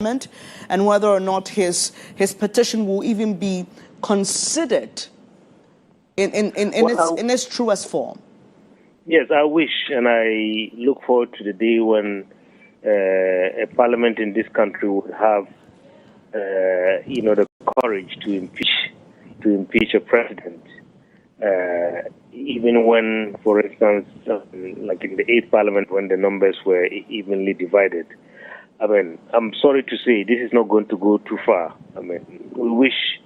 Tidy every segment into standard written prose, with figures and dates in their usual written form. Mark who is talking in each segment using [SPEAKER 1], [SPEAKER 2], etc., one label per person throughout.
[SPEAKER 1] and whether or not his petition will even be considered in its truest form.
[SPEAKER 2] Yes, I wish, and I look forward to the day when a parliament in this country would have, the courage to impeach a president. Even when, for instance, like in the 8th Parliament, when the numbers were evenly divided. I mean, I'm sorry to say this is not going to go too far. I mean, we wish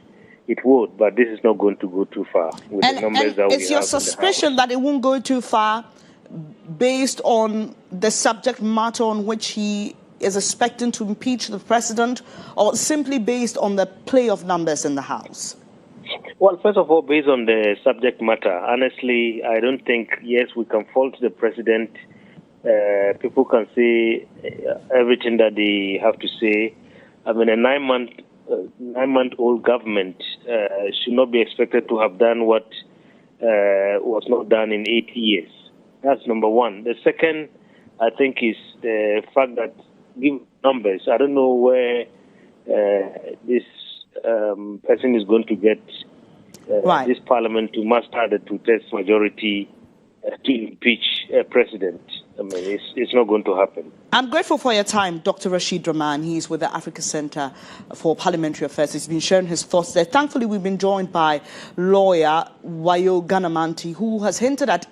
[SPEAKER 2] it would, but this is not going to go too far with the numbers that we have.
[SPEAKER 1] It's your suspicion that it won't go too far based on the subject matter on which he is expecting to impeach the president, or simply based on the play of numbers in the House?
[SPEAKER 2] Well, first of all, based on the subject matter, honestly, I don't think, yes, we can fault the president. People can say everything that they have to say. I mean, a nine-month-old government should not be expected to have done what was not done in 8 years. That's number one. The second, I think, is the fact that, give numbers, I don't know where this person is going to get this parliament to muster the two-thirds majority to impeach a president. I mean, it's not going to happen.
[SPEAKER 1] I'm grateful for your time, Dr. Rashid Rahman. He's with the Africa Center for Parliamentary Affairs. He's been sharing his thoughts there. Thankfully, we've been joined by lawyer GHOne, who has hinted at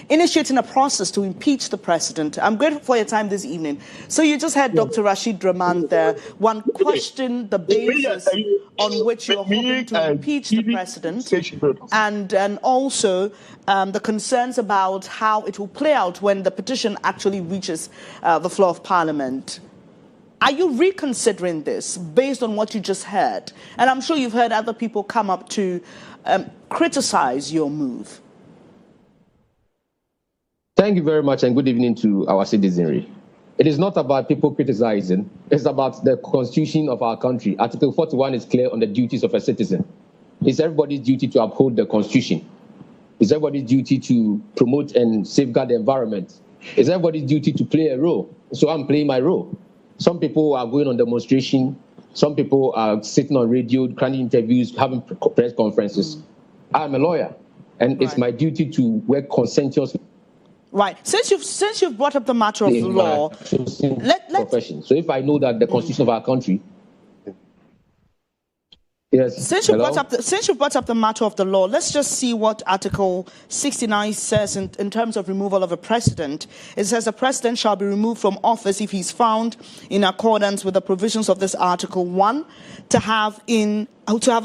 [SPEAKER 1] initiating a process to impeach the president. I'm grateful for your time this evening. So you just had Dr. Rashid Rahman there. One question, the basis on which you're hoping to impeach the president, and also the concerns about how it will play out when the petition actually reaches the floor of Parliament. Are you reconsidering this based on what you just heard? And I'm sure you've heard other people come up to criticize your move.
[SPEAKER 3] Thank you very much, and good evening to our citizenry. It is not about people criticizing. It's about the constitution of our country. Article 41 is clear on the duties of a citizen. It's everybody's duty to uphold the constitution. It's everybody's duty to promote and safeguard the environment. It's everybody's duty to play a role. So I'm playing my role. Some people are going on demonstration. Some people are sitting on radio, granting interviews, having press conferences. I'm a lawyer, and it's my duty to work conscientiously.
[SPEAKER 1] Right. Since you've brought up the matter of the law,
[SPEAKER 3] profession. So if I know that the constitution of our country. Yes.
[SPEAKER 1] Since you brought up the matter of the law, let's just see what Article 69 says in terms of removal of a president. It says a president shall be removed from office if he's found in accordance with the provisions of this Article 1 to have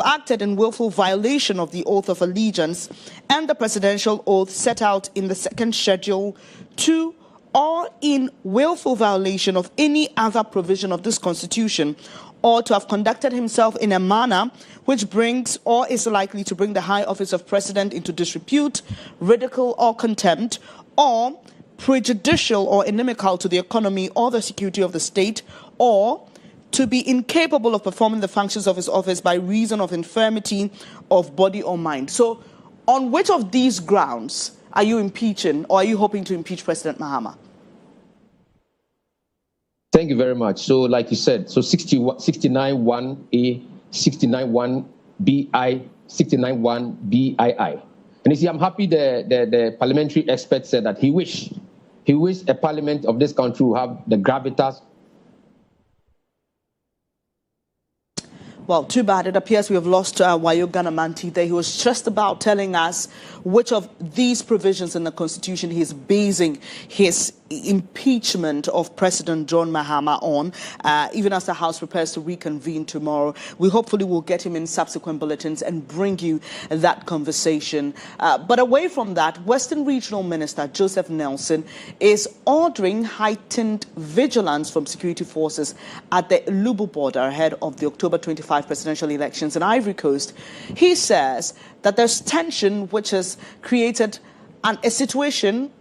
[SPEAKER 1] acted in willful violation of the oath of allegiance and the presidential oath set out in the second schedule 2, or in willful violation of any other provision of this Constitution, or to have conducted himself in a manner which brings or is likely to bring the high office of president into disrepute, ridicule, or contempt, or prejudicial or inimical to the economy or the security of the state, or to be incapable of performing the functions of his office by reason of infirmity of body or mind. So on which of these grounds are you impeaching, or are you hoping to impeach President Mahama?
[SPEAKER 3] Thank you very much. So like you said, so 69(1)A, 69(1)BI, 69(1)BII. And you see, I'm happy the parliamentary expert said that he wished a parliament of this country will have the gravitas.
[SPEAKER 1] Well, too bad. It appears we have lost GHOne there. He was just about telling us which of these provisions in the Constitution he's basing his impeachment of President John Mahama on, even as the House prepares to reconvene tomorrow. We hopefully will get him in subsequent bulletins and bring you that conversation. But away from that, Western Regional Minister Joseph Nelson is ordering heightened vigilance from security forces at the Lubu border ahead of the October 25 presidential elections in Ivory Coast. He says that there's tension which has created a situation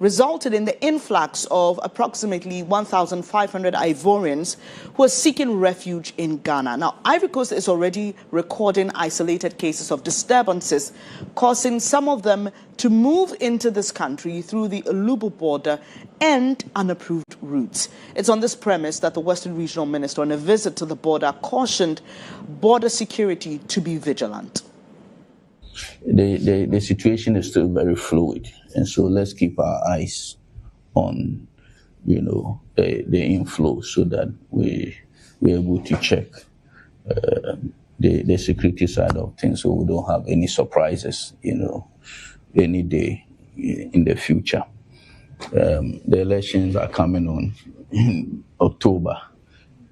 [SPEAKER 1] resulted in the influx of approximately 1,500 Ivorians who are seeking refuge in Ghana. Now, Ivory Coast is already recording isolated cases of disturbances, causing some of them to move into this country through the Olubu border and unapproved routes. It's on this premise that the Western Regional Minister, on a visit to the border, cautioned border security to be vigilant.
[SPEAKER 4] The situation is still very fluid, and so let's keep our eyes on, the inflow, so that we're able to check the security side of things, so we don't have any surprises, any day in the future. The elections are coming on in October,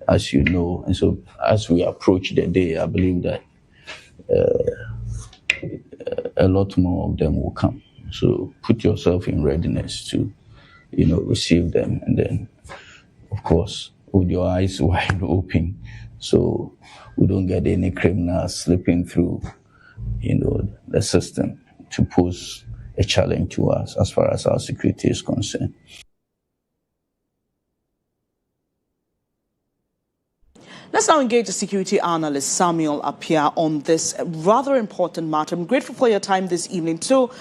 [SPEAKER 4] as you know, and so as we approach the day, I believe that a lot more of them will come. So put yourself in readiness to, receive them, and then, of course, with your eyes wide open, so we don't get any criminals slipping through, the system to pose a challenge to us as far as our security is concerned.
[SPEAKER 1] Let's now engage the security analyst Samuel Appiah on this rather important matter. I'm grateful for your time this evening. So,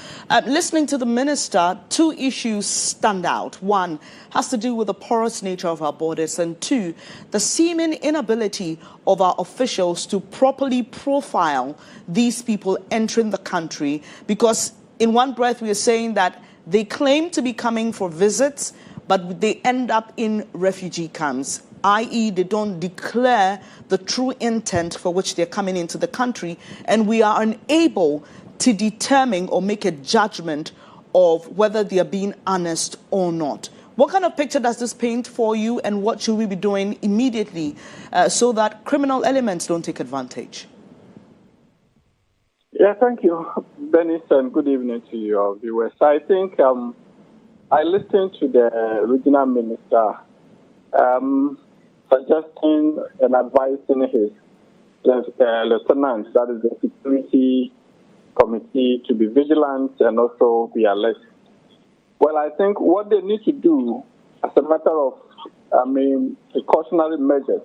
[SPEAKER 1] listening to the minister, two issues stand out. One has to do with the porous nature of our borders, and two, the seeming inability of our officials to properly profile these people entering the country, because in one breath we are saying that they claim to be coming for visits, but they end up in refugee camps, i.e. they don't declare the true intent for which they're coming into the country, and we are unable to determine or make a judgment of whether they are being honest or not. What kind of picture does this paint for you, and what should we be doing immediately so that criminal elements don't take advantage?
[SPEAKER 5] Yeah, thank you, Bernice, and good evening to your viewers. I think I listened to the regional minister suggesting and advising his lieutenants, that is the security committee, to be vigilant and also be alert. Well, I think what they need to do as a matter of, precautionary measures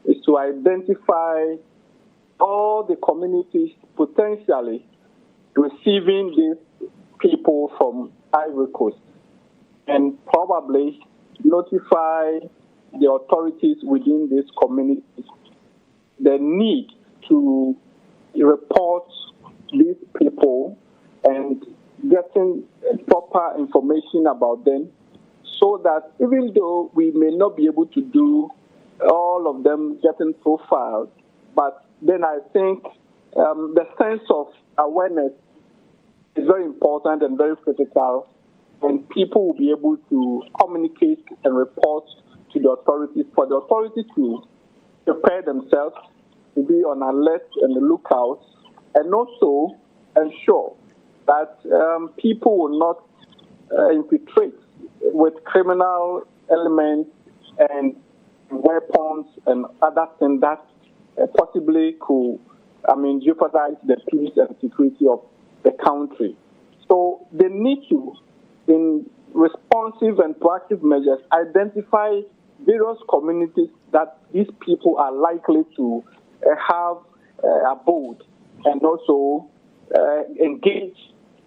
[SPEAKER 5] is to identify all the communities potentially receiving these people from Ivory Coast, and probably notify the authorities within these communities the need to report these people and getting proper information about them, so that even though we may not be able to do all of them getting profiled, but then I think the sense of awareness is very important and very critical, and people will be able to communicate and report to the authorities, for the authorities to prepare themselves, to be on alert and the lookout, and also ensure that people will not infiltrate with criminal elements and weapons and other things that possibly could, jeopardize the peace and security of the country. So they need to, in responsive and proactive measures, identify various communities that these people are likely to have abode, and also engage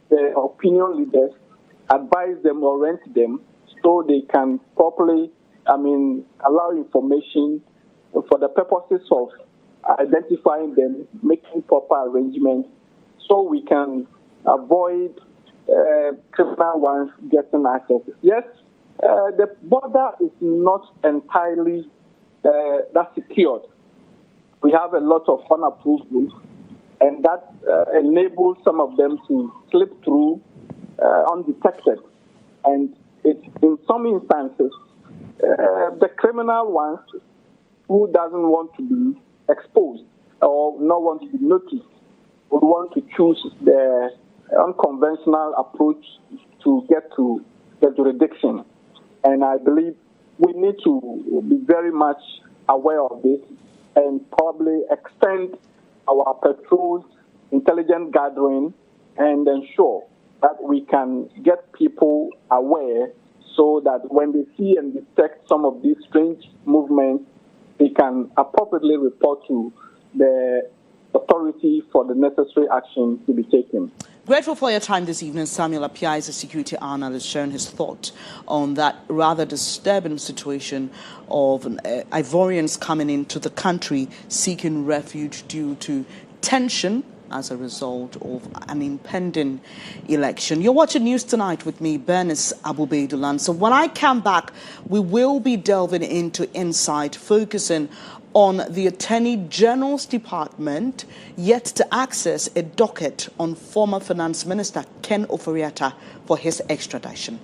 [SPEAKER 5] the opinion leaders, advise them, orient them, so they can properly, allow information for the purposes of identifying them, making proper arrangements, so we can avoid criminal ones getting access. Yes, the border is not entirely that secured. We have a lot of unapproved routes, and that enables some of them to slip through undetected. And in some instances, the criminal ones who doesn't want to be exposed or not want to be noticed would want to choose the unconventional approach to get to the jurisdiction. And I believe we need to be very much aware of this and probably extend our patrols, intelligence gathering, and ensure that we can get people aware so that when they see and detect some of these strange movements, they can appropriately report to the authority for the necessary action to be taken.
[SPEAKER 1] Grateful for your time this evening. Samuel Appiah is a security analyst sharing his thought on that rather disturbing situation of Ivorians coming into the country seeking refuge due to tension as a result of an impending election. You're watching News Tonight with me, Bernice, Abu-Baidoo, Lansah. When I come back, we will be delving into insight, focusing on the Attorney General's Department yet to access a docket on former Finance Minister Ken Ofori-Atta for his extradition.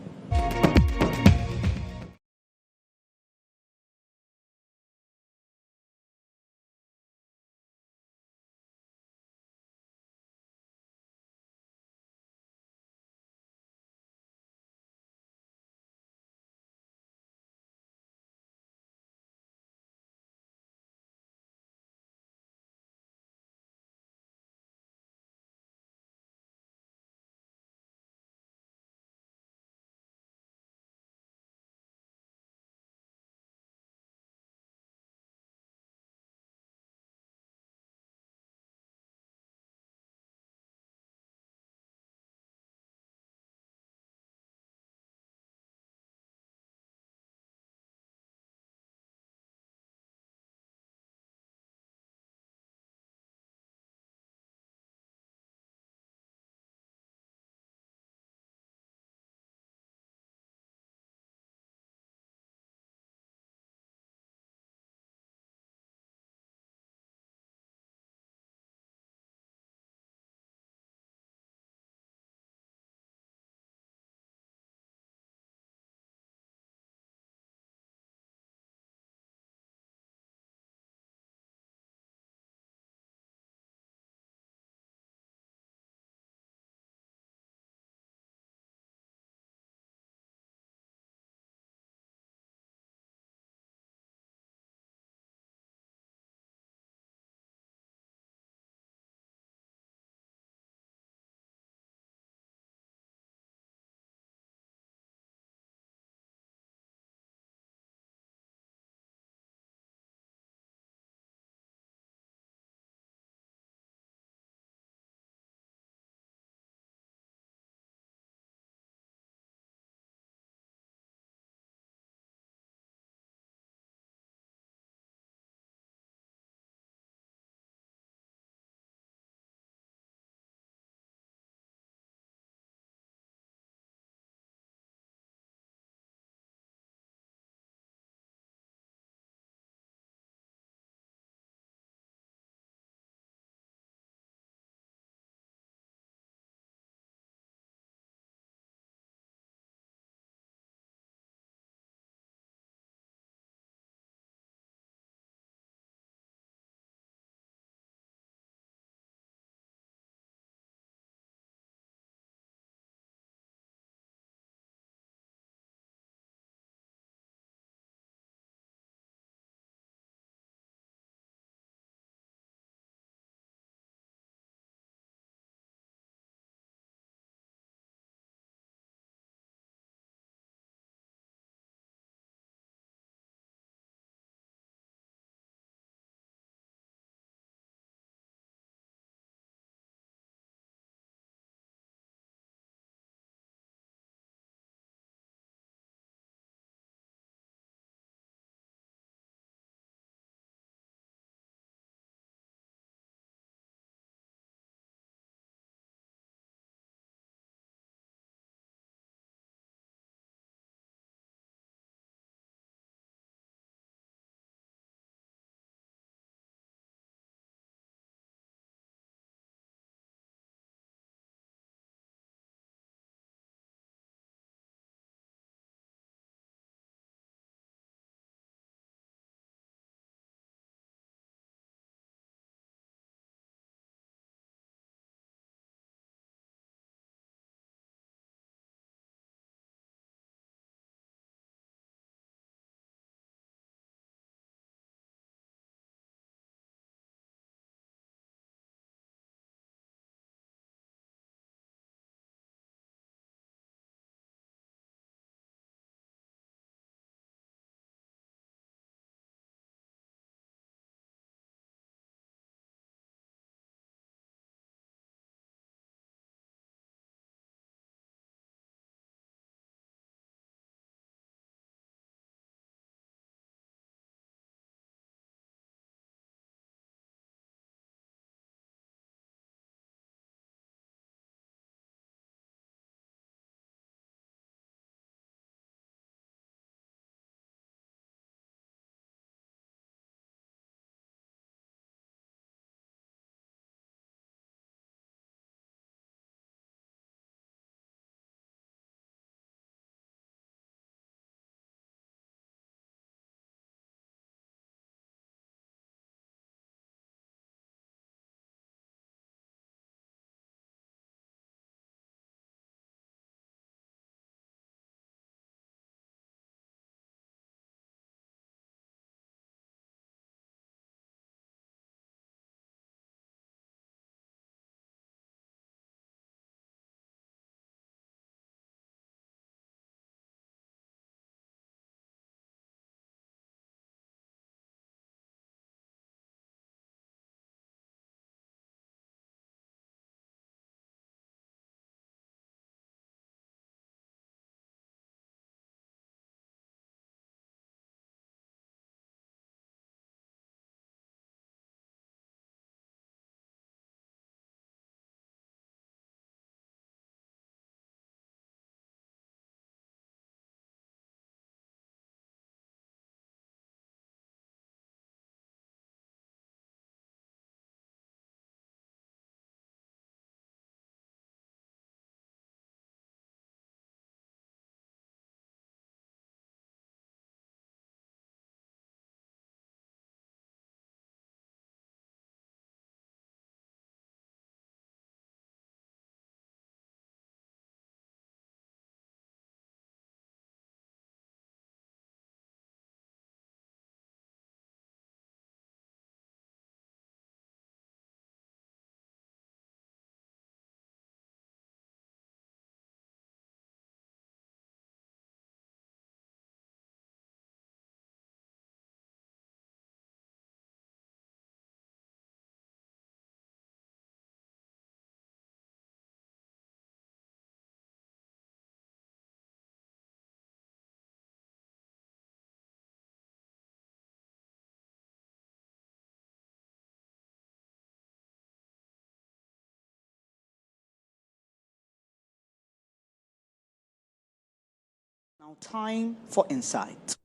[SPEAKER 1] Now time for Insight.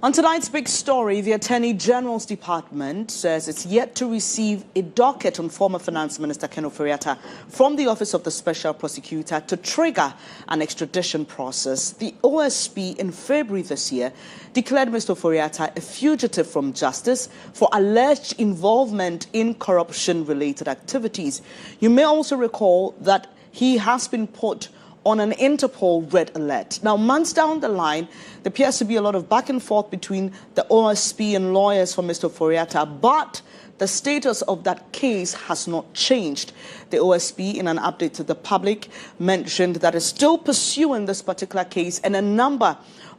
[SPEAKER 1] On tonight's big story, the Attorney General's Department says it's yet to receive a docket on former Finance Minister Ken Ofori-Atta from the Office of the Special Prosecutor to trigger an extradition process. The OSP in February this year declared Mr. Ofori-Atta a fugitive from justice for alleged involvement in corruption-related activities. You may also recall that he has been put on an Interpol red alert. Now, months down the line, there appears to be a lot of back and forth between the OSP and lawyers for Mr. Ofori-Atta, but the status of that case has not changed. The OSP, in an update to the public, mentioned that it's still pursuing this particular case and a number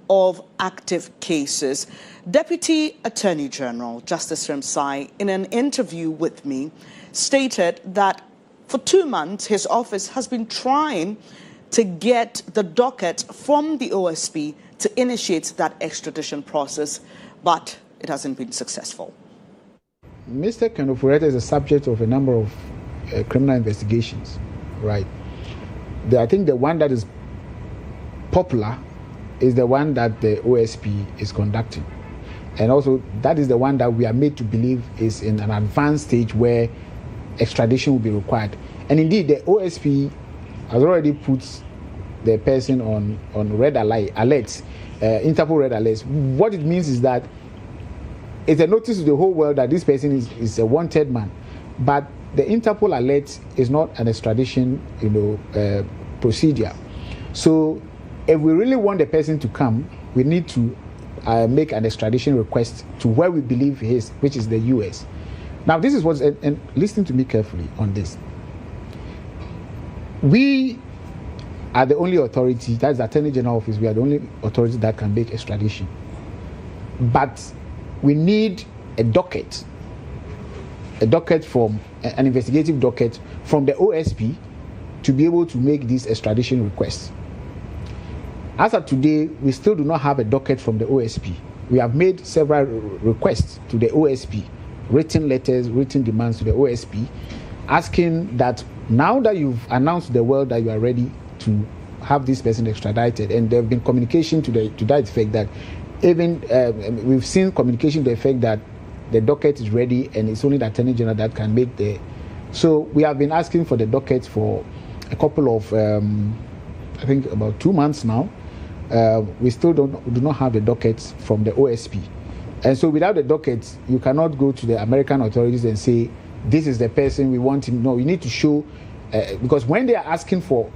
[SPEAKER 1] of active cases. Deputy Attorney General Justice Ramsay, in an interview with me, stated that for 2 months, his office has been trying to get the docket from the OSP to initiate that extradition process, but it hasn't been successful.
[SPEAKER 6] Mr. Ken Ofori-Atta is a subject of a number of criminal investigations, right? I think the one that is popular is the one that the OSP is conducting. And also, that is the one that we are made to believe is in an advanced stage where extradition will be required. And indeed, the OSP has already put the person on red alerts, Interpol red alerts. What it means is that it's a notice to the whole world that this person is a wanted man. But the Interpol alert is not an extradition, procedure. So if we really want the person to come, we need to make an extradition request to where we believe he is, which is the US. Now, this is what, and listen to me carefully on this. We are the only authority, that's the Attorney General Office, we are the only authority that can make extradition. But we need a docket from, an investigative docket from the OSP to be able to make these extradition requests. As of today, we still do not have a docket from the OSP. We have made several requests to the OSP, written letters, written demands to the OSP, asking that now that you've announced to the world that you are ready to have this person extradited, and there have been communication to that effect that even we've seen communication to the effect that the docket is ready and it's only the Attorney General that can make the. So we have been asking for the docket for a couple of, I think about 2 months now. We still do not have the docket from the OSP. And so without the docket, you cannot go to the American authorities and say, this is the person we want him. No, you need to show, because when they are asking for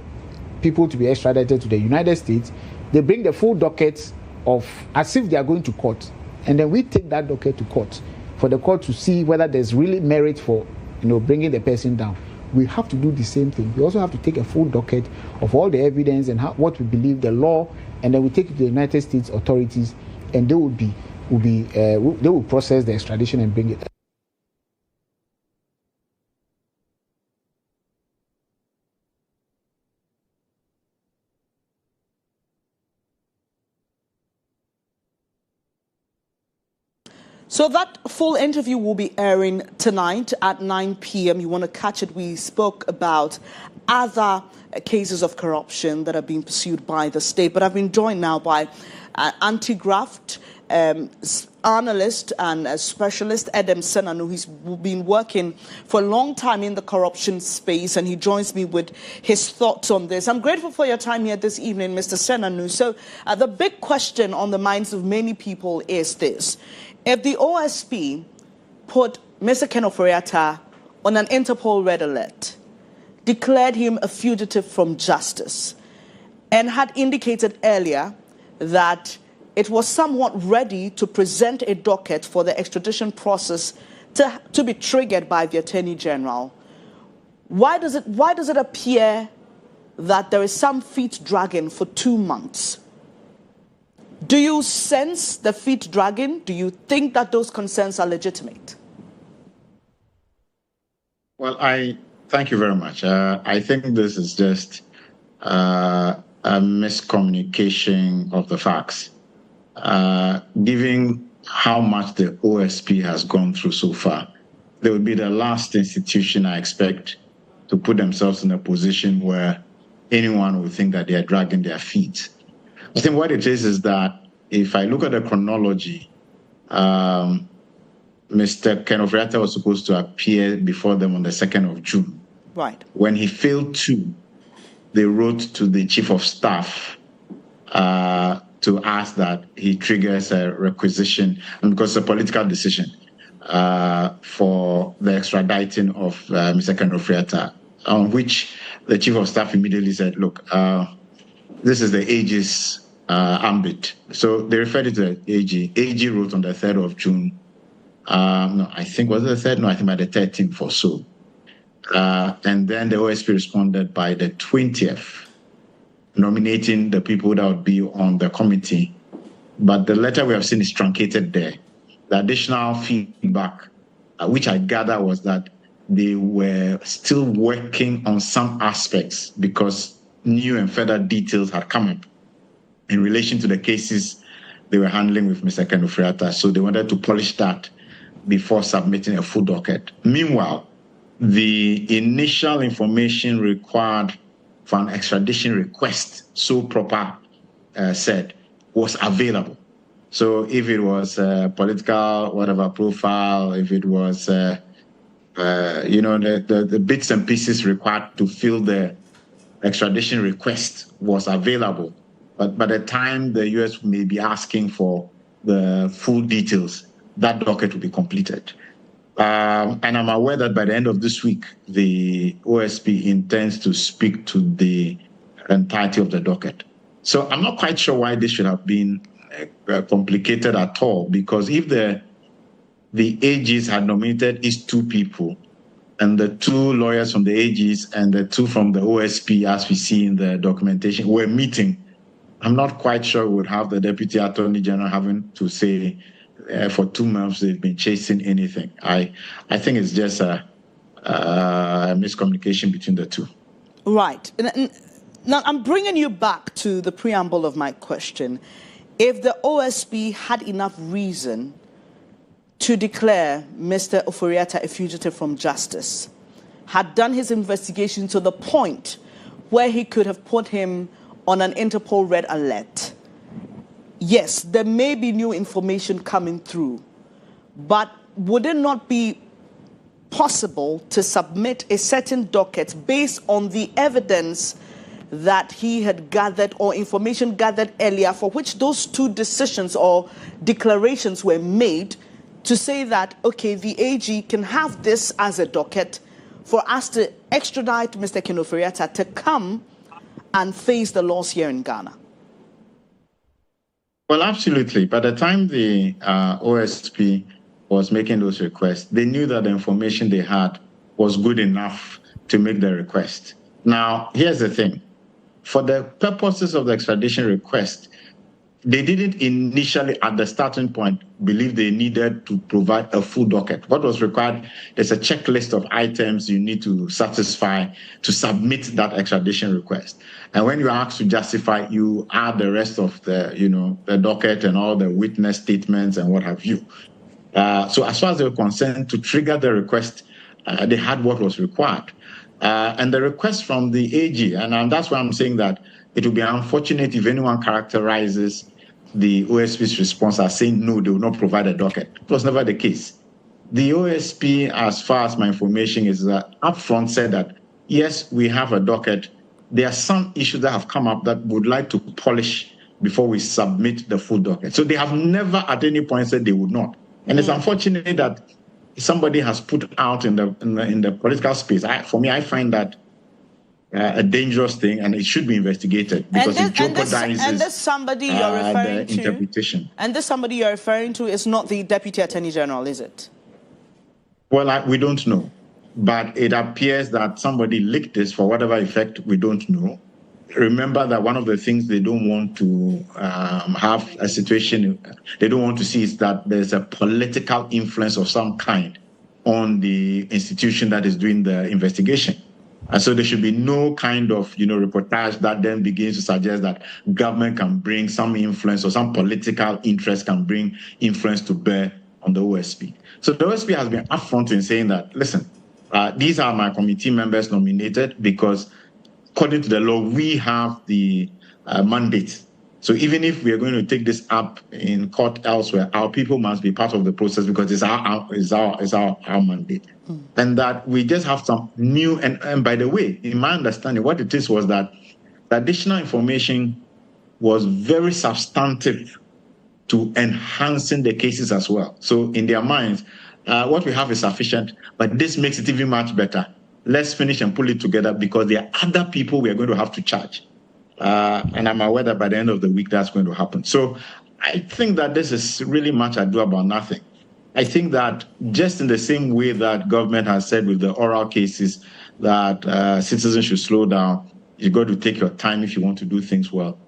[SPEAKER 6] people to be extradited to the United States, they bring the full docket of, as if they are going to court. And then we take that docket to court for the court to see whether there's really merit for, bringing the person down. We have to do the same thing. We also have to take a full docket of all the evidence and what we believe the law, and then we take it to the United States authorities, and they will process the extradition and bring it.
[SPEAKER 1] So that full interview will be airing tonight at 9 p.m. You want to catch it. We spoke about other cases of corruption that are being pursued by the state. But I've been joined now by anti-graft analyst and specialist Edem Senanu. He's been working for a long time in the corruption space, and he joins me with his thoughts on this. I'm grateful for your time here this evening, Mr. Senanu. So the big question on the minds of many people is this. If the OSP put Mr. Ken Ofori-Atta on an Interpol red alert, declared him a fugitive from justice, and had indicated earlier that it was somewhat ready to present a docket for the extradition process to be triggered by the Attorney General, why does it appear that there is some feet dragging for 2 months? Do you sense the feet dragging? Do you think that those concerns are legitimate?
[SPEAKER 7] Well, thank you very much. I think this is just a miscommunication of the facts. Given how much the OSP has gone through so far, they will be the last institution I expect to put themselves in a position where anyone will think that they are dragging their feet. I think what it is that if I look at the chronology, Mr. Ken Ofori-Atta was supposed to appear before them on the 2nd of June.
[SPEAKER 1] Right.
[SPEAKER 7] When he failed to, they wrote to the Chief of Staff to ask that he triggers a requisition, and because it's a political decision, for the extraditing of Mr. Ken Ofori-Atta, on which the Chief of Staff immediately said, look, this is the AG's ambit. So they referred it to the AG. AG wrote on the 3rd of June. No, I think, was it the 3rd? No, I think by the 13th or so. And then the OSP responded by the 20th, nominating the people that would be on the committee. But the letter we have seen is truncated there. The additional feedback, which I gather, was that they were still working on some aspects because new and further details had come up in relation to the cases they were handling with Mr. Ken Ofori-Atta. So they wanted to polish that before submitting a full docket. Meanwhile, the initial information required for an extradition request, so proper said, was available. So if it was political, whatever profile, if it was, the bits and pieces required to fill the extradition request was available. But by the time the U.S. may be asking for the full details, that docket will be completed. And I'm aware that by the end of this week, the OSP intends to speak to the entirety of the docket. So I'm not quite sure why this should have been complicated at all, because if the AGs had nominated these two people, and the two lawyers from the AGs and the two from the OSP, as we see in the documentation, were meeting, I'm not quite sure we would have the Deputy Attorney General having to say for 2 months they've been chasing anything. I think it's just a miscommunication between the two.
[SPEAKER 1] Right. Now, I'm bringing you back to the preamble of my question. If the OSP had enough reason to declare Mr. Ofori-Atta a fugitive from justice, had done his investigation to the point where he could have put him on an Interpol red alert, yes, there may be new information coming through, but would it not be possible to submit a certain docket based on the evidence that he had gathered or information gathered earlier, for which those two decisions or declarations were made, to say that, okay, the AG can have this as a docket for us to extradite Mr. Ken Ofori-Atta to come and face the laws here in Ghana?
[SPEAKER 7] Well, absolutely. By the time the OSP was making those requests, they knew that the information they had was good enough to make the request. Now, here's the thing. For the purposes of the extradition request, they didn't initially, at the starting point, believe they needed to provide a full docket. What was required, there's a checklist of items you need to satisfy to submit that extradition request. And when you are asked to justify, you add the rest of the, the docket and all the witness statements and what have you. So as far as they were concerned, to trigger the request, they had what was required. And the request from the AG, and that's why I'm saying that it would be unfortunate if anyone characterizes the OSP's response as saying, no, they will not provide a docket. It was never the case. The OSP, as far as my information is, upfront said that, yes, we have a docket. There are some issues that have come up that would like to polish before we submit the full docket. So they have never at any point said they would not. And it's unfortunate that somebody has put out in the political space. For me, I find that a dangerous thing, and it should be investigated because it jeopardizes
[SPEAKER 1] and this somebody you're referring
[SPEAKER 7] the interpretation.
[SPEAKER 1] And this somebody you're referring to is not the Deputy Attorney General, is it?
[SPEAKER 7] Well, we don't know, but it appears that somebody leaked this for whatever effect, we don't know. Remember that one of the things they don't want to have a situation, they don't want to see is that there's a political influence of some kind on the institution that is doing the investigation. And so there should be no kind of, reportage that then begins to suggest that government can bring some influence or some political interest can bring influence to bear on the OSP. So the OSP has been upfront in saying that, listen, these are my committee members nominated because according to the law, we have the mandate. So even if we are going to take this up in court elsewhere, our people must be part of the process because it's our mandate. And that we just have some new, and by the way, in my understanding, what it is was that the additional information was very substantive to enhancing the cases as well. So in their minds, what we have is sufficient, but this makes it even much better. Let's finish and pull it together because there are other people we are going to have to charge. And I'm aware that by the end of the week, that's going to happen. So I think that this is really much ado about nothing. I think that just in the same way that government has said with the oral cases that citizens should slow down, you've got to take your time if you want to do things well.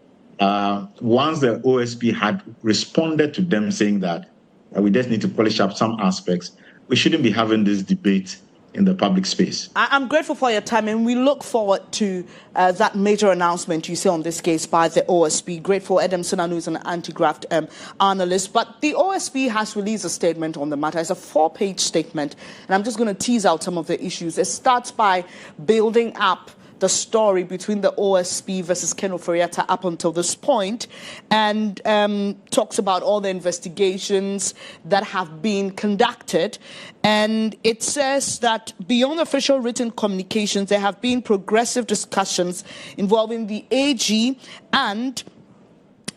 [SPEAKER 7] Once the OSP had responded to them saying that we just need to polish up some aspects, we shouldn't be having this debate in the public space.
[SPEAKER 1] I'm grateful for your time, and we look forward to that major announcement you say on this case by the OSP. Grateful, Adam Sinanu is an anti-graft analyst, but the OSP has released a statement on the matter. It's a 4-page statement, and I'm just going to tease out some of the issues. It starts by building up the story between the OSP versus Ken Ofori-Atta up until this point, and talks about all the investigations that have been conducted. And it says that beyond official written communications, there have been progressive discussions involving the AG and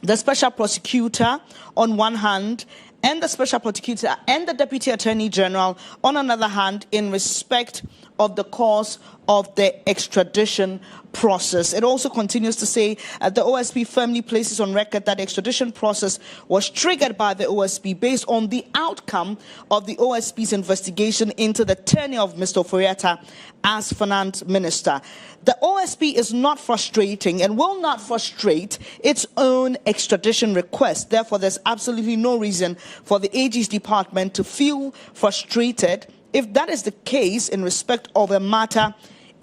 [SPEAKER 1] the special prosecutor on one hand, and the special prosecutor and the Deputy Attorney General on another hand, in respect of the course of the extradition process. It also continues to say the OSP firmly places on record that the extradition process was triggered by the OSP based on the outcome of the OSP's investigation into the tenure of Mr. Ofori-Atta as finance minister. The OSP is not frustrating and will not frustrate its own extradition request. Therefore, there's absolutely no reason for the AG's department to feel frustrated. If that is the case in respect of a matter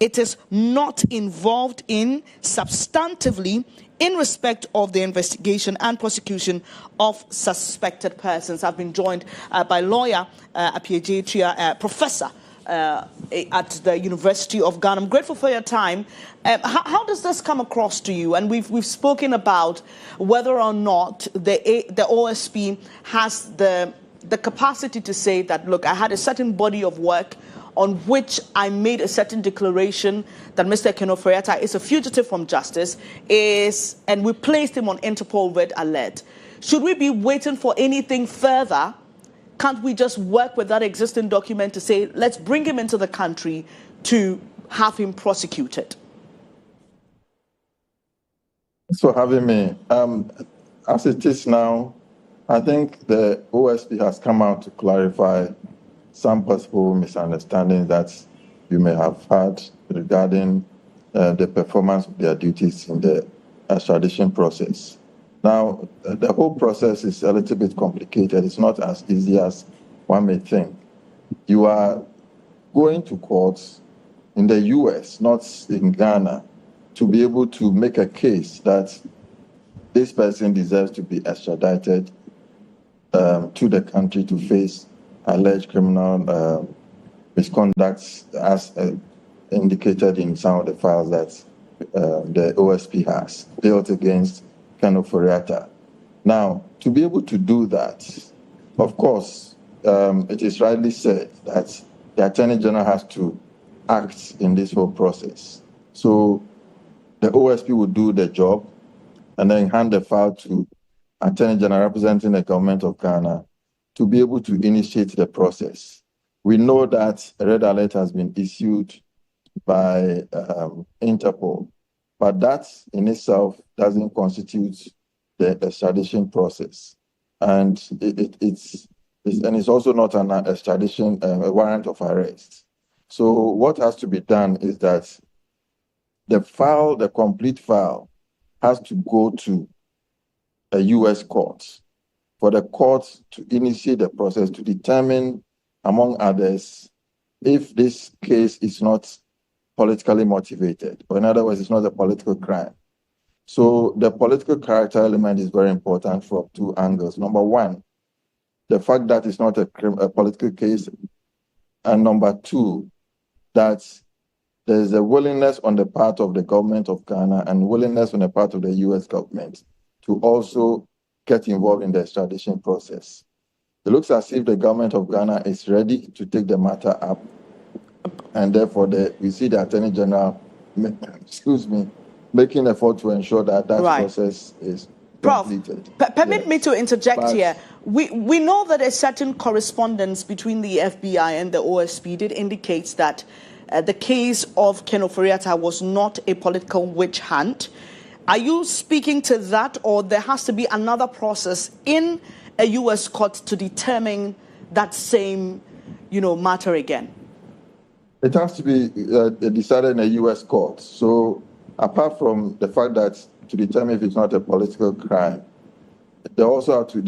[SPEAKER 1] it is not involved in substantively in respect of the investigation and prosecution of suspected persons. I've been joined by lawyer Appiah, professor at the University of Ghana. I'm grateful for your time. How does this come across to you? And we've spoken about whether or not the OSP has the capacity to say that, look, I had a certain body of work on which I made a certain declaration that Mr. Ken Ofori-Atta is a fugitive from justice, and we placed him on Interpol Red Alert. Should we be waiting for anything further? Can't we just work with that existing document to say, let's bring him into the country to have him prosecuted?
[SPEAKER 8] Thanks for having me. As it is now, I think the OSP has come out to clarify some possible misunderstandings that you may have had regarding the performance of their duties in the extradition process. Now, the whole process is a little bit complicated. It's not as easy as one may think. You are going to courts in the US, not in Ghana, to be able to make a case that this person deserves to be extradited to the country to face alleged criminal misconduct as indicated in some of the files that the OSP has built against Ken Ofori-Atta. Now, to be able to do that, of course, it is rightly said that the Attorney General has to act in this whole process. So the OSP will do the job and then hand the file to Attorney General representing the government of Ghana to be able to initiate the process. We know that a red alert has been issued by Interpol, but that in itself doesn't constitute the extradition process. And it's also not an extradition, a warrant of arrest. So what has to be done is that the complete file has to go to a US court for the court to initiate the process to determine, among others, if this case is not politically motivated, or in other words, it's not a political crime. So the political character element is very important from two angles. Number one, the fact that it's not a political case, and number two, that there's a willingness on the part of the government of Ghana and willingness on the part of the US government to also get involved in the extradition process. It looks as if the government of Ghana is ready to take the matter up, and therefore we see the Attorney General, making effort to ensure that process is completed.
[SPEAKER 1] Prof, permit me to interject here. We know that a certain correspondence between the FBI and the OSP did indicate that the case of Ken Ofori-Atta was not a political witch hunt. Are you speaking to that, or there has to be another process in a U.S. court to determine that same, matter again?
[SPEAKER 8] It has to be decided in a U.S. court. So apart from the fact that to determine if it's not a political crime, they also have to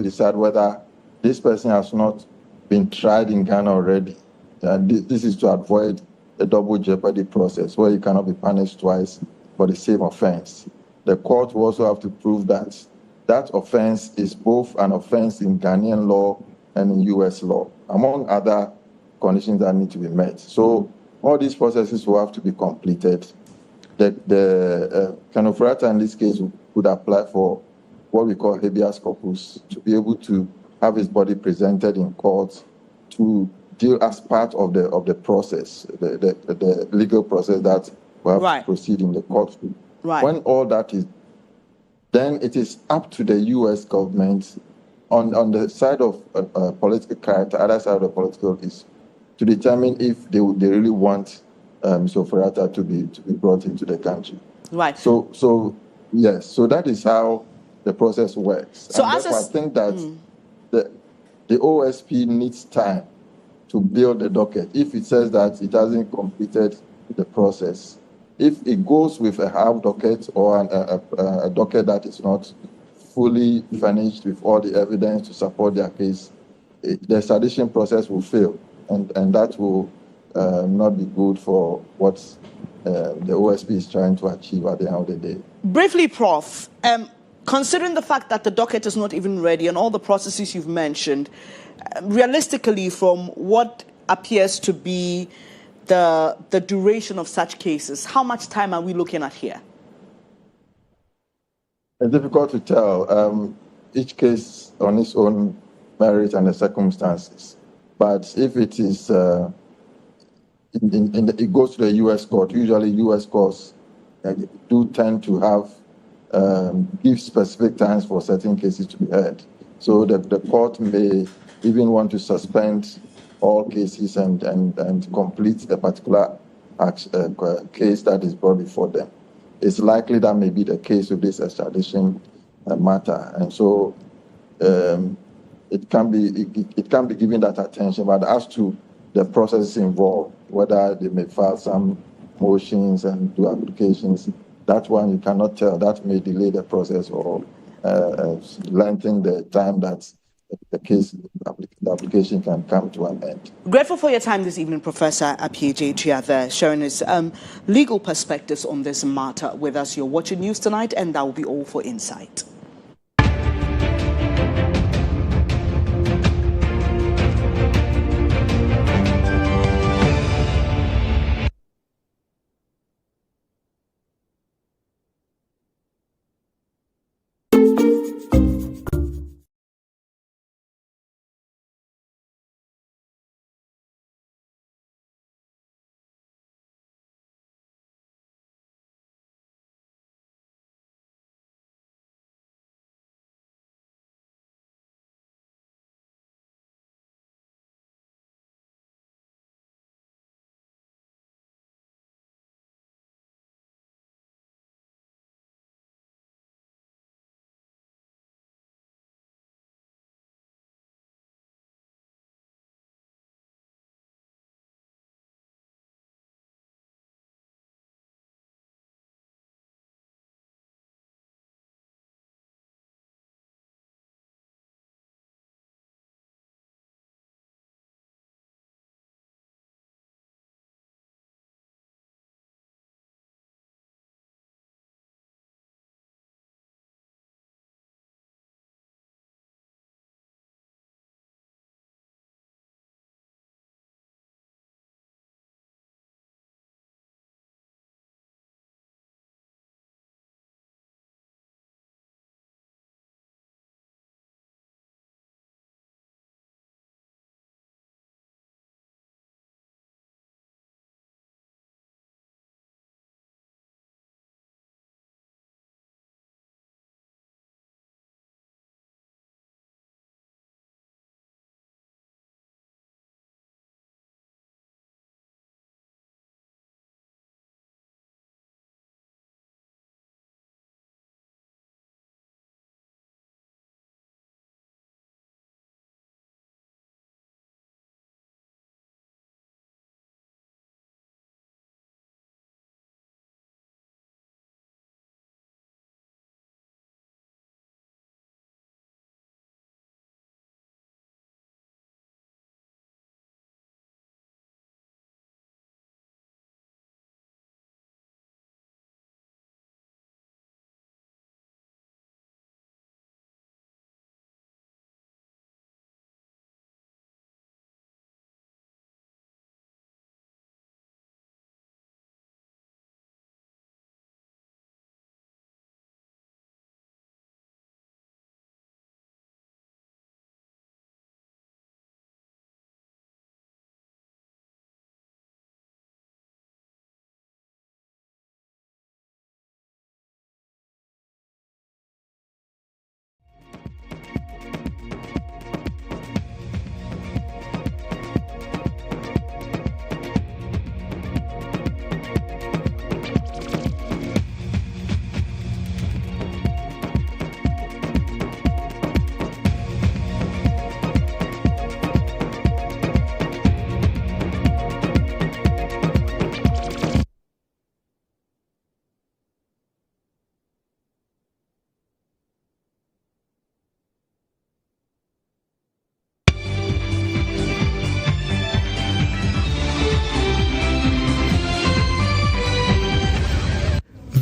[SPEAKER 8] decide whether this person has not been tried in Ghana already. And this is to avoid a double jeopardy process where you cannot be punished twice for the same offense. The court will also have to prove that that offense is both an offense in Ghanaian law and in U.S. law, among other conditions that need to be met. So all these processes will have to be completed. The Ken Ofori-Atta in this case would apply for what we call habeas corpus, to be able to have his body presented in court to deal as part of the process, the legal process that will have to proceed in the court. When all that is, then it is up to the U.S. government on the side of political character, other side of the political is to determine if they really want Mr. Ofori-Atta to be brought into the country.
[SPEAKER 1] Right.
[SPEAKER 8] So yes, so that is how the process works.
[SPEAKER 1] So
[SPEAKER 8] and therefore, I think that the OSP needs time to build the docket. If it says that it hasn't completed the process, if it goes with a half docket or a docket that is not fully furnished with all the evidence to support their case, the extradition process will fail, and that will not be good for what the OSP is trying to achieve at the end of the day.
[SPEAKER 1] Briefly, Prof, considering the fact that the docket is not even ready and all the processes you've mentioned, realistically, from what appears to be the duration of such cases, how much time are we looking at here?
[SPEAKER 8] It's difficult to tell. Each case on its own merit and the circumstances. But if it is, it goes to the U.S. court. Usually, U.S. courts do tend to have give specific times for certain cases to be heard. So the court may even want to suspend all cases and complete the particular case that is brought before them. It's likely that may be the case with this extradition matter, and so it can be given that attention. But as to the process involved, whether they may file some motions and do applications, that one you cannot tell. That may delay the process or lengthen the time that the application can come to an end.
[SPEAKER 1] Grateful for your time this evening, Professor Appiah there, sharing his legal perspectives on this matter with us. You're watching News Tonight, and that will be all for Insight.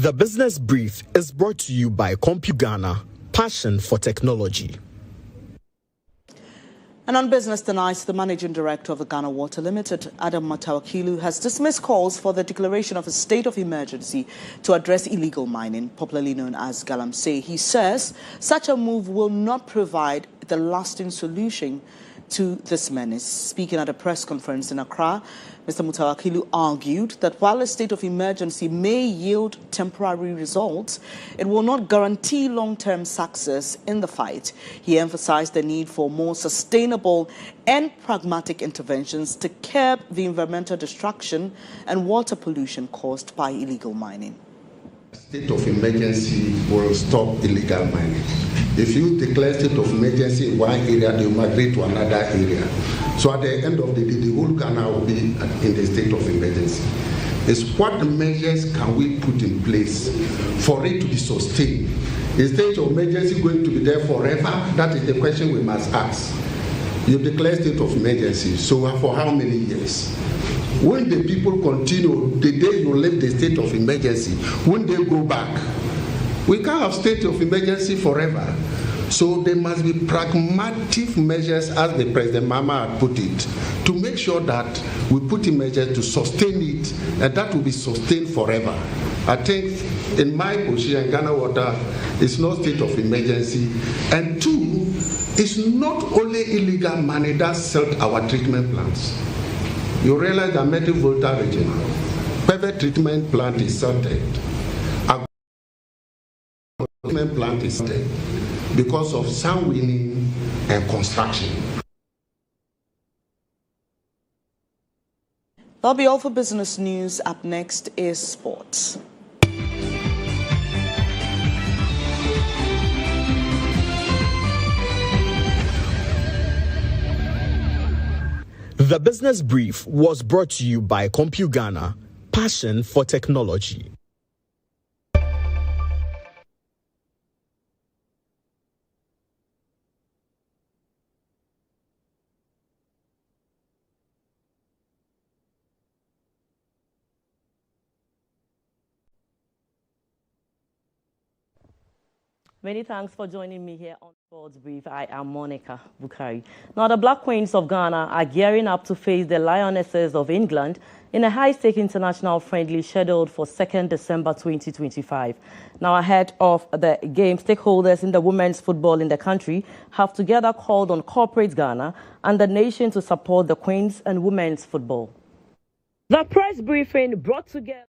[SPEAKER 9] The Business Brief is brought to you by CompuGhana, passion for technology.
[SPEAKER 1] And on Business Tonight, the Managing Director of the Ghana Water Limited, Adam Matawakilu, has dismissed calls for the declaration of a state of emergency to address illegal mining, popularly known as galamsey. He says such a move will not provide the lasting solution to this menace. Speaking at a press conference in Accra, Mr. Mutawakilu argued that while a state of emergency may yield temporary results, it will not guarantee long-term success in the fight. He emphasized the need for more sustainable and pragmatic interventions to curb the environmental destruction and water pollution caused by illegal mining.
[SPEAKER 10] State of emergency will stop illegal mining. If you declare state of emergency in one area, they will migrate to another area. So at the end of the day, the whole Ghana will be in the state of emergency. It's what measures can we put in place for it to be sustained? Is state of emergency going to be there forever? That is the question we must ask. You declare state of emergency, so for how many years? When the people continue, the day you leave the state of emergency, when they go back, we can't have state of emergency forever. So there must be pragmatic measures, as the President Mama had put it, to make sure that we put in measures to sustain it, and that will be sustained forever. I think in my position, Ghana Water is not state of emergency. And two, it's not only illegal money that sold our treatment plants. You realize that Metal Volta region, private treatment plant is sorted. Our treatment plant is sorted because of sound winning and construction.
[SPEAKER 1] That'll be all for business news. Up next is sports.
[SPEAKER 9] The Business Brief was brought to you by CompuGhana, passion for technology.
[SPEAKER 11] Many thanks for joining me here on Sports Brief. I am Monica Bukari. Now, the Black Queens of Ghana are gearing up to face the Lionesses of England in a high-stake international friendly scheduled for 2nd December 2025. Now, ahead of the game, stakeholders in the women's football in the country have together called on corporate Ghana and the nation to support the Queens and women's football. The press briefing brought together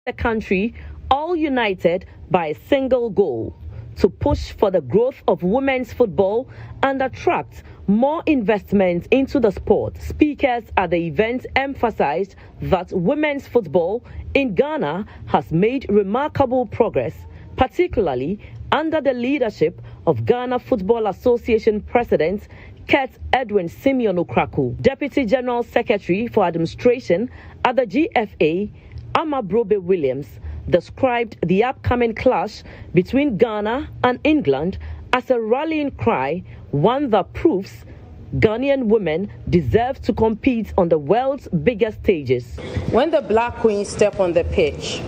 [SPEAKER 11] the country all united by a single goal: to push for the growth of women's football and attract more investment into the sport. Speakers at the event emphasized that women's football in Ghana has made remarkable progress, particularly under the leadership of Ghana Football Association President Kurt Edwin Simeon Okraku. Deputy General Secretary for Administration at the GFA, Amabrobe Williams, described the upcoming clash between Ghana and England as a rallying cry, one that proves Ghanaian women deserve to compete on the world's biggest stages.
[SPEAKER 12] When the Black Queens step on the pitch,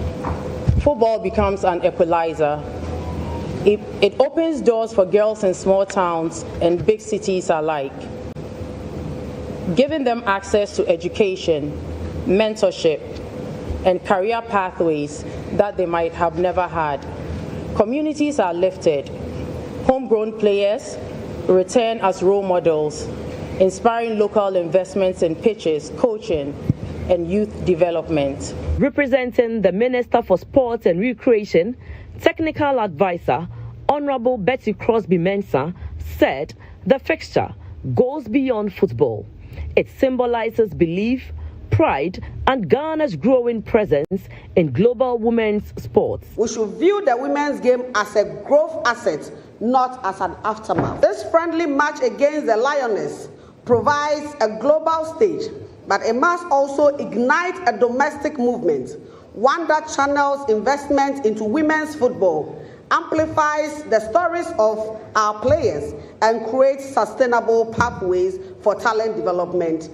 [SPEAKER 12] football becomes an equalizer. It opens doors for girls in small towns and big cities alike, giving them access to education, mentorship, and career pathways that they might have never had. Communities are lifted. Homegrown players return as role models, inspiring local investments in pitches, coaching, and youth development.
[SPEAKER 11] Representing the Minister for Sports and Recreation, Technical Advisor, Honorable Betty Crosby Mensah, said the fixture goes beyond football. It symbolizes belief, pride, and Ghana's growing presence in global women's sports.
[SPEAKER 13] We should view the women's game as a growth asset, not as an aftermath. This friendly match against the Lioness provides a global stage, but it must also ignite a domestic movement, one that channels investment into women's football, amplifies the stories of our players, and creates sustainable pathways for talent development.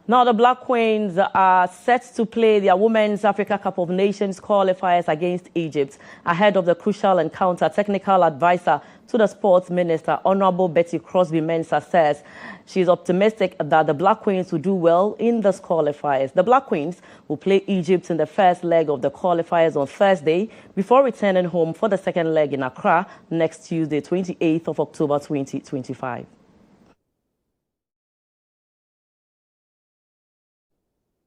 [SPEAKER 11] Now, the Black Queens are set to play their Women's Africa Cup of Nations qualifiers against Egypt ahead of the crucial encounter. Technical advisor to the Sports Minister, Honorable Betty Crosby-Mensah, says she's optimistic that the Black Queens will do well in the qualifiers. The Black Queens will play Egypt in the first leg of the qualifiers on Thursday before returning home for the second leg in Accra next Tuesday, 28th of October 2025.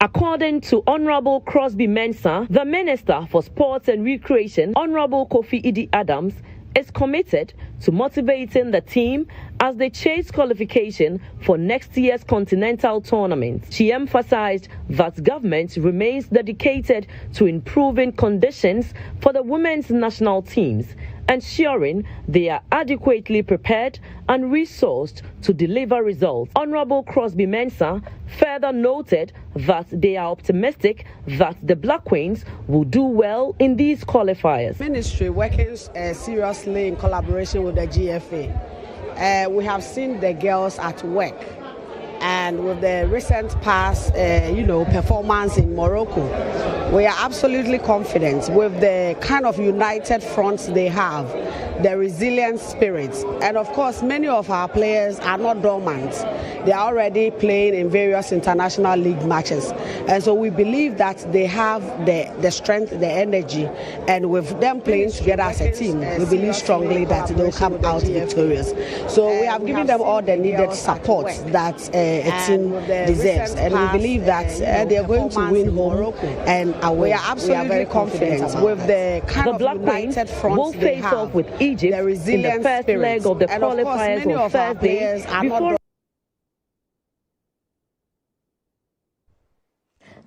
[SPEAKER 11] According to Honorable Crosby-Mensah, the Minister for Sports and Recreation, Honorable Kofi Idi Adams, is committed to motivating the team as they chase qualification for next year's continental tournament. She emphasized that government remains dedicated to improving conditions for the women's national teams, ensuring they are adequately prepared and resourced to deliver results. Honorable Crosby-Mensah further noted that they are optimistic that the Black Queens will do well in these qualifiers.
[SPEAKER 13] Ministry working seriously in collaboration with the GFA. We have seen the girls at work, and with the recent past, performance in Morocco, we are absolutely confident with the kind of united fronts they have, the resilient spirits, and of course, many of our players are not dormant. They are already playing in various international league matches, and so we believe that they have the strength, the energy, and with them playing together as a team, we believe strongly that they will come out victorious. So we have given them all the needed support that a team deserves, and we believe that they are going to win home and away. We are absolutely confident with the kind of united front
[SPEAKER 11] will face off with Egypt
[SPEAKER 13] the resilient
[SPEAKER 11] in the first leg of the qualifiers on Thursday.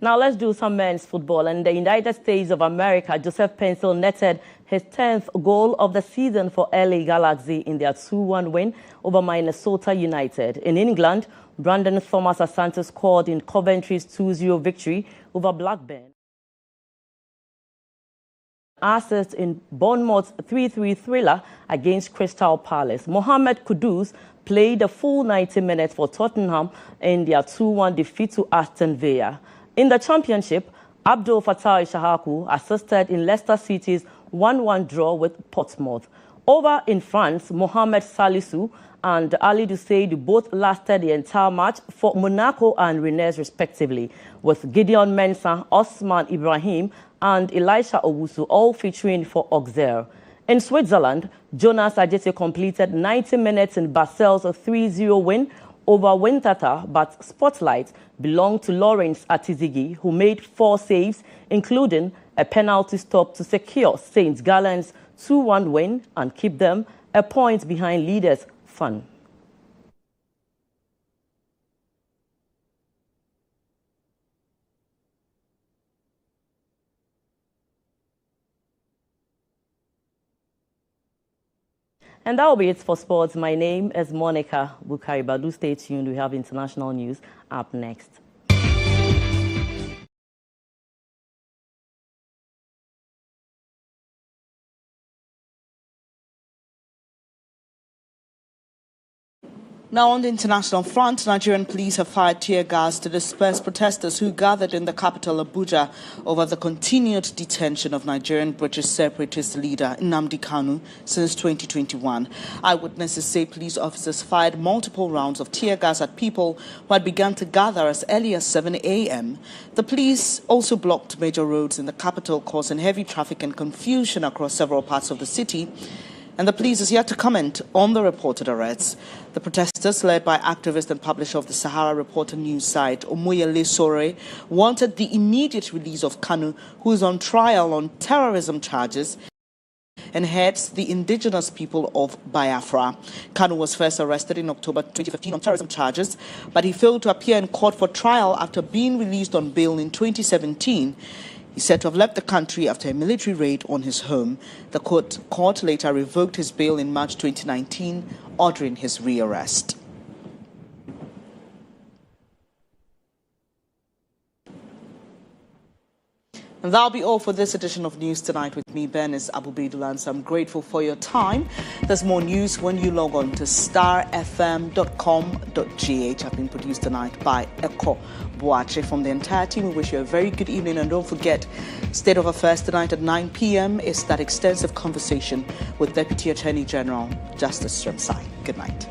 [SPEAKER 11] Now let's do some men's football. In the United States of America, Joseph Pencil netted his 10th goal of the season for LA Galaxy in their 2-1 win over Minnesota United. In England, Brandon Thomas Asante scored in Coventry's 2-0 victory over Blackburn. Assist in Bournemouth's 3-3 thriller against Crystal Palace. Mohamed Kudus played a full 90 minutes for Tottenham in their 2-1 defeat to Aston Villa. In the Championship, Abdul Fattah Ishahaku assisted in Leicester City's 1-1 draw with Portsmouth. Over in France, Mohamed Salisu and Ali Dusaid both lasted the entire match for Monaco and Rennes respectively, with Gideon Mensah, Osman Ibrahim and Elisha Owusu all featuring for Auxerre. In Switzerland, Jonas Ajete completed 90 minutes in Basel's 3-0 win over Wintata, but spotlight belonged to Lawrence Atizigi, who made 4 saves, including a penalty stop to secure St. Gallen's 2-1 win and keep them a point behind leaders Fun. And that will be it for sports. My name is Monica Bukari-Badu. Stay tuned. We have international news up next.
[SPEAKER 1] Now, on the international front, Nigerian police have fired tear gas to disperse protesters who gathered in the capital, Abuja, over the continued detention of Nigerian British separatist leader Nnamdi Kanu since 2021. Eyewitnesses say police officers fired multiple rounds of tear gas at people who had begun to gather as early as 7 a.m. The police also blocked major roads in the capital, causing heavy traffic and confusion across several parts of the city. And the police is yet to comment on the reported arrests. The protesters, led by activist and publisher of the Sahara Reporter news site, Omoyele Sore, wanted the immediate release of Kanu, who is on trial on terrorism charges and heads the indigenous people of Biafra. Kanu was first arrested in October 2015 on terrorism charges, but he failed to appear in court for trial after being released on bail in 2017. He's said to have left the country after a military raid on his home. The court later revoked his bail in March 2019, ordering his rearrest. And that'll be all for this edition of News Tonight with me, Bernice, Abu-Baidoo, Lansah. I'm grateful for your time. There's more news when you log on to starfm.com.gh. I've been produced tonight by Eko Boache. From the entire team, we wish you a very good evening. And don't forget, State of Affairs tonight at 9 p.m. is that extensive conversation with Deputy Attorney General Justice Ramsai. Good night.